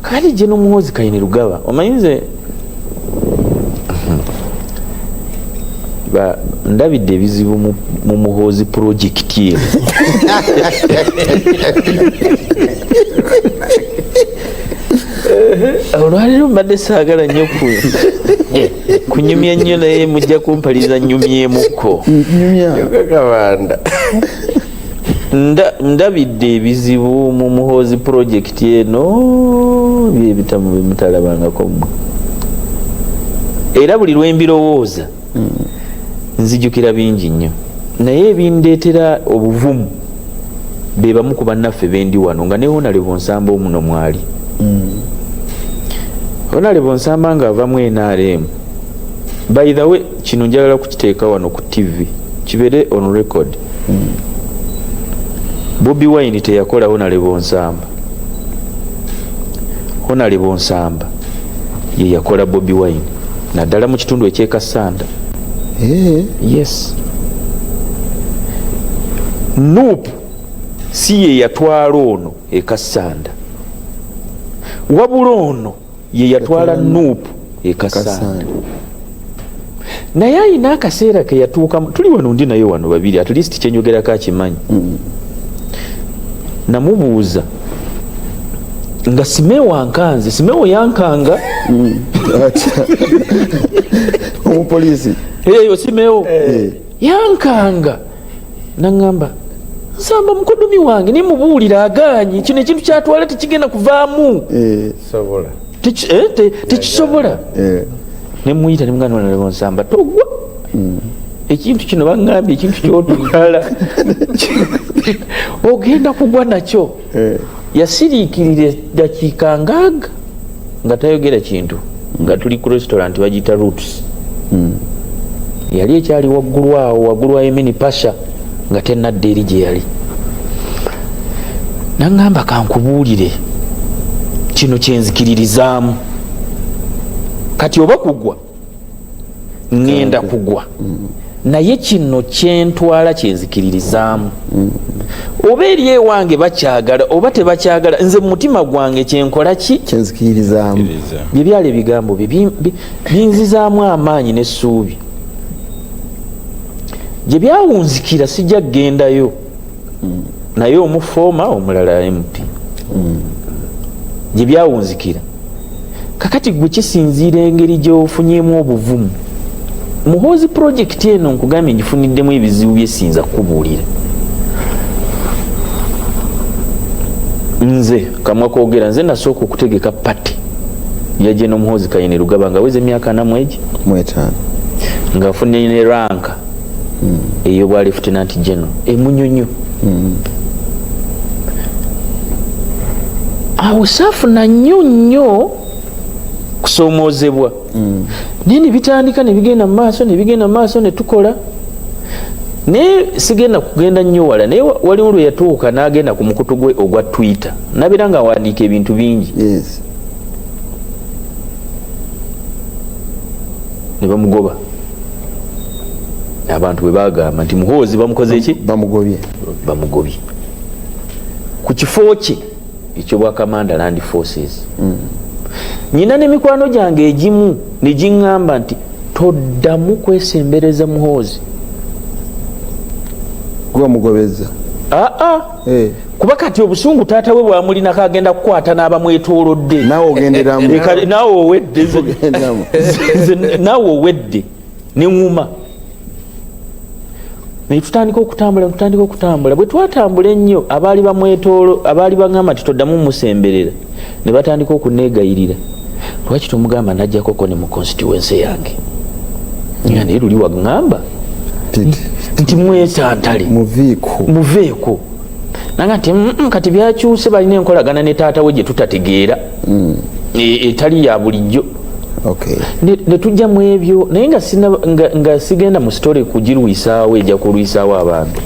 kali je n'omuhozi Kayini Lugaba omanyize ba ndabidde ebizibu mu muhozi project ye olwaliro mbadde saagala nnyo kunyumya nnyo naye mujja kumpaliza nnyumyemukko kabanda ndabidde ebizibu mu muhozi project eno byebitamu bimutalabangako mmwe era buli lwembirowooza nzijukira bingi nnyo naye ebindeetera obuvumu be bamu ku bannaffe bendi wano nga ne Honorable Nsamba omuno mwali Honorable Nsamba nga ava mu NRM by the way kino njagala kukiteeka wano ku TV kibeere on record Bobi Wine teyakola Honorable Nsamba Honorable Nsamba ye yakola Bobi Wine naddala mu kitundu ekyekasanda yes Nuupu si ye yatwala ono ekasanda wabula ono ye yatwala Nuupu ekasanda naye ayina akaseera ke yatuukamu tuli wano ndi naye wano babiri at least kyenyogerako akimanyi namubuuza nga Simewo ankanze Simewo yankanga omupoliisi eyo Simewo yankanga nangamba Nsamba mukoddomi wange nimubuulira agaanyi kino ekintu kyatwala tekigenda kuvaamu sobola tekisobola nemuyita nemugana Honorable Nsamba togwa ekintu kino bangambye ekintu kyotwala ogenda kugwa nakyo yasiriikirira dakiika ngaaga nga tayogera kintu nga tuli ku restaurant bagiyita Roots yali ekyali waggulu wa Yemeni Pasha nga tennadda eri gye yali nangamba kankubuulire kino kyenzikiririzaamu kati oba kugwa ngenda kugwa naye kino kyentwala kyenzikiririzaamu oba eri ewange bakyagala oba tebakyagala nze mu mutima gwange kyenkola ki kyenzikiririzaamu bye byali ebigambo binzizaamu amaanyi n'essuubi gye byawunzikira sijja kgendayo naye omufooma omulala MP gye byawunzikira kakati gwe kisinziira engeri gy'ofunyemu obuvumu muhozi project eno nkugambye ngifuniddemu ebizibu byesinza kukubuulira nze kamwa koogera nze nasooka okutegeka pati yaje n'omuhozi Kayini Lugaba nga weze emyaka namwegi mwetaano ngaafunye ne ranka eyo bwa Lieutenant General emunyonyo awo saafuna nnyo kusoomoozebwa naye ne bitandika ne bigenda mu maaso ne tukola naye sigenda kugenda nnyo wala naye waliwo lwe yatuuka n'agenda ku mukutu gwe ogwa Twitter nabeera nga awandiika ebintu bingi ne bamugoba abantu bwe bagamba nti muhoozi bamukoze eki bamugobye ku kifo kye ekyobwakamanda Land Forces nyina n'emikwano gyange egimu ne giŋŋamba nti toddamu kwesembereza muhoozi gwamugobeza kuba kati obusungu taata we bwamulinako agenda kukwata n'abamwetoolodde naawe owedde neŋŋuma tutandika okutambula bwe twatambula ennyo abaali bamwetoolo abaali baŋŋamba nti toddamu musemberera ne batandika okuneegayirira lwaki tomugamba najjakoko ne mu constituency yange nga naye luli waŋŋamba nti mwesantale muveeko nanga nti kati byakyuse balina enkolagana ne taata we gye tutategeera etali ya bulijjo ne tujja mu ebyo naye nga sigenda mu story kugirwisaawo ejja kulwisaawo abantu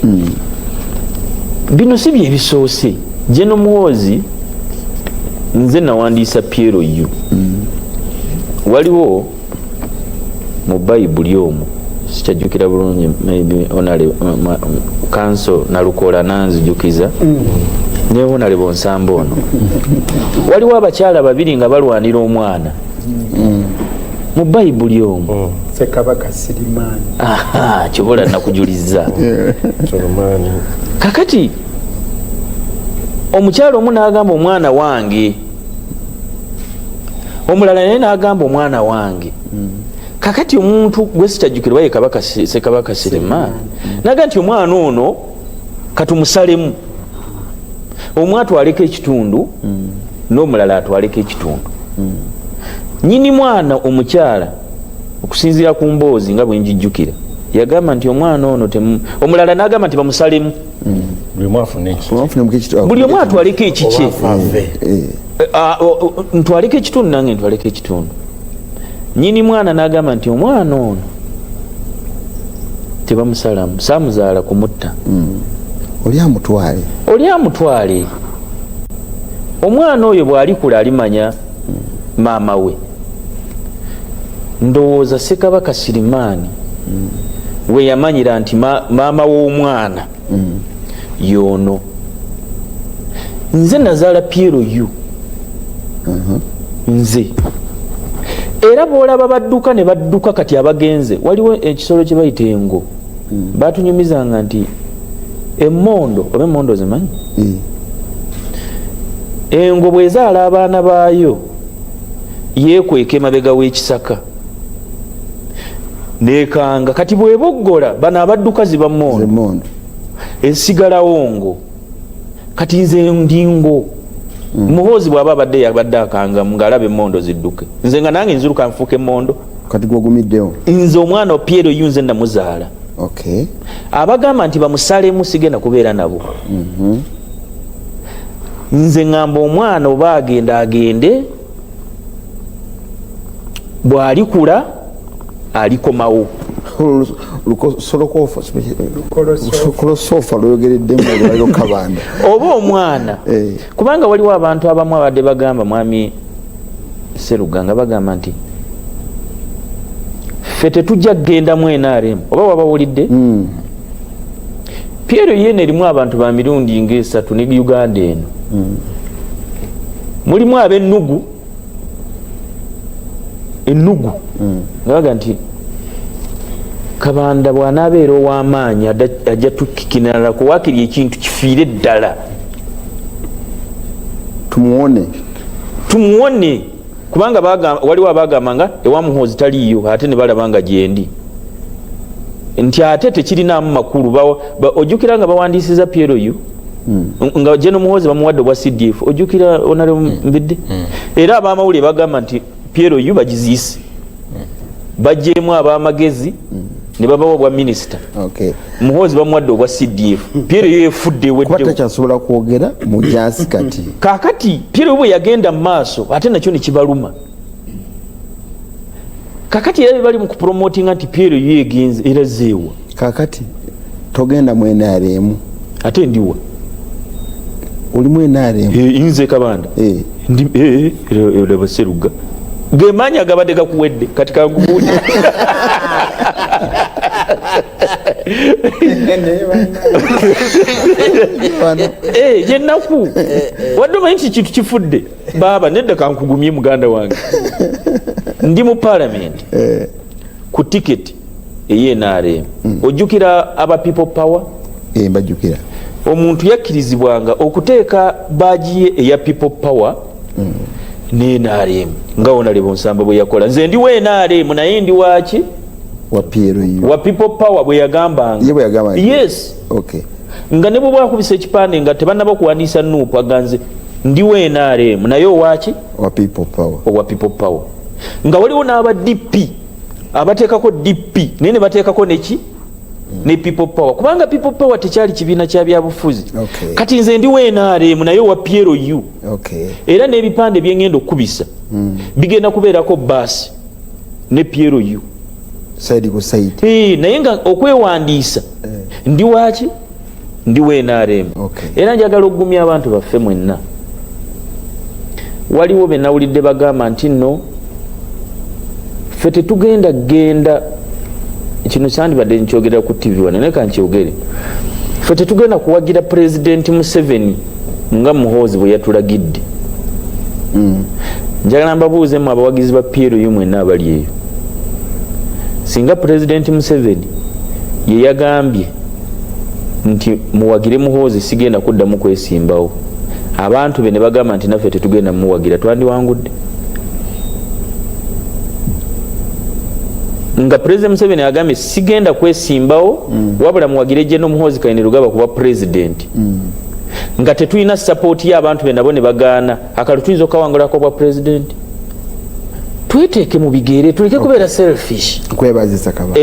bino si byebisoose gye n'omuhoozi nze nawandiisa Piero yu waliwo mu bayibuli omwo sikyajjukira bulungi maybe onale kanso nalukola nanzijukiza nebona lebo nsamba ono waliwo abakyala babiri nga balwanira omwana mu bayibuli omwo Ssekabaka Sirimaani kibola nakujuliza kakati omukyala omu n'agamba omwana wange omulala naye n'agamba omwana wange kakati omuntu gwe sitajjukirwa ye Ssekabaka Sirimaani naga nti omwana ono katumusalemu omu atwaleko ekitundu n'omulala atwaleko ekitundu nyini mwana omukyala okusinziira ku mboozi nga bwe njijjukira yagamba nti omwana ono omulala n'agamba nti bamusalemu buli omu atwaleko ekikye ntwaleko ekitundu nange ntwaleko ekitundu nyini mwana n'agamba nti omwana ono tebamusalamu saamuzaala kumutta oli amutwale omwana oyo bw'alikula alimanya maama we ndowooza Ssekabaka Sirimaani we yamanyira nti maama w'omwana y'ono nze nazaala Piero yu nze era bw'olaba badduka ne badduka kati abagenze waliwo ekisolo kye bayita engo batunyumizanga nti emmondo oba emmondo zimanyi engo bwezaala abaana baayo yeekweka emabega w'ekisaka nekanga kati bweboggola bano abadduka ziba mmondo esigalawo ngo kati nze ndingo muhoozi bw'aba abadde akangamu ng'alaba emmondo zidduke nze nga nange nziruka nfuuka emmondo kati gwogumiddewo nze omwana Piero yu nze namuzaala abagamba nti bamusalemu sigenda kubeera nabo nze ngamba omwana oba agende bw'alikula alikomawo kolosofa lwogereddemu olwaliro Kabanda oba omwana kubanga waliwo abantu abamu abadde bagamba mwami Seruga nga bagamba nti ffe tetujja kgenda mu NRM oba wabawulidde Piero yene erimu abantu ba mirundi ng'esatu ne Uganda eno mulimu ab'ennugu ngabaga nti Kabanda bw'anaabeera ow'amaanyi ajja tukikinala kuwaakiri ekintu kifiire ddala tumuwone kubanga waliwo abagamba nga ewa muhoozi taliiyo ate ne balaba nga gyendi nti ate tekirinaamu makulu ojjukira nga bawandiisiza Piero yu nga General Muhoozi bamuwadde obwa CDF ojjukira onale mbidde era abamawulire bagamba nti Piero yu bagiziise bajjeemu ab'amagezi ne babawa obwa minisita Muhoozi bamuwadde obwa CDF Piero yu yefudde eweddewo kwogera mu jasi kati kakati Piero bwe yagenda mu maaso ate nakyo ne kibaluma kakati era bali mu kupromotinga nti Piero yu yegenze era zeewa kakati togenda mu NRM ate ndiwa oli mu NRM nze Kabanda laba Seruga gemanya gabadde gakuwedde kati kangubuulye yennaku wadde omanyi nti kintu kifudde baaba nedda kankugumye muganda wange ndi mu parliament ku tiketi ey'NRM ojjukira aba people power mbajjukira omuntu yakkirizibwanga okuteeka baaji ye eya people power ne NRM nga Honorable Nsamba bwe yakola nze ndi we NRM naye ndi waki wa Piero yu wa people power bwe yagambanga ye bwe yagamba yes nga ne bwe bwakubisa ekipande nga tebannaba okuwandiisa nuupu aganze ndi we NRM naye owaki wa people power nga waliwo n'aba DP abateekako DP naye ne bateekako neki ne people power kubanga people power tekyali kibiina kya byabufuzi kati nze ndi we NRM naye wa Piero yu era n'ebipande byengenda okukubisa bigenda kubeerako baasi ne Piero yu naye nga okwewandiisa ndi waki ndi we NRM era njagala okugumya abantu baffe mwenna waliwo be nawulidde bagamba nti nno ffe tetugenda kino kyandibadde nkyogerera ku TV wane naye kankyogere ffe tetugenda kuwagira President Museveni nga Muhoozi bwe yatulagidde. Njagala mbabuuzemu abawagizi ba PLU mwenna abali eyo, singa President Museveni ye yagambye nti muwagire Muhoozi sigenda kuddamu kwesimbawo, abantu be ne bagamba nti naffe tetugenda muwagira, twandiwangudde? Nga President Museveni agambye sigenda kwesimbawo wabula muwagire General Muhoozi Kainerugaba kuba president, nga tetulina support y'abantu be nabo ne bagaana, akalulu tuyinza okawangulako bwa president. Tweteeke mu bigere tuleke kubeera selfish. Kwebazisa Kabaka.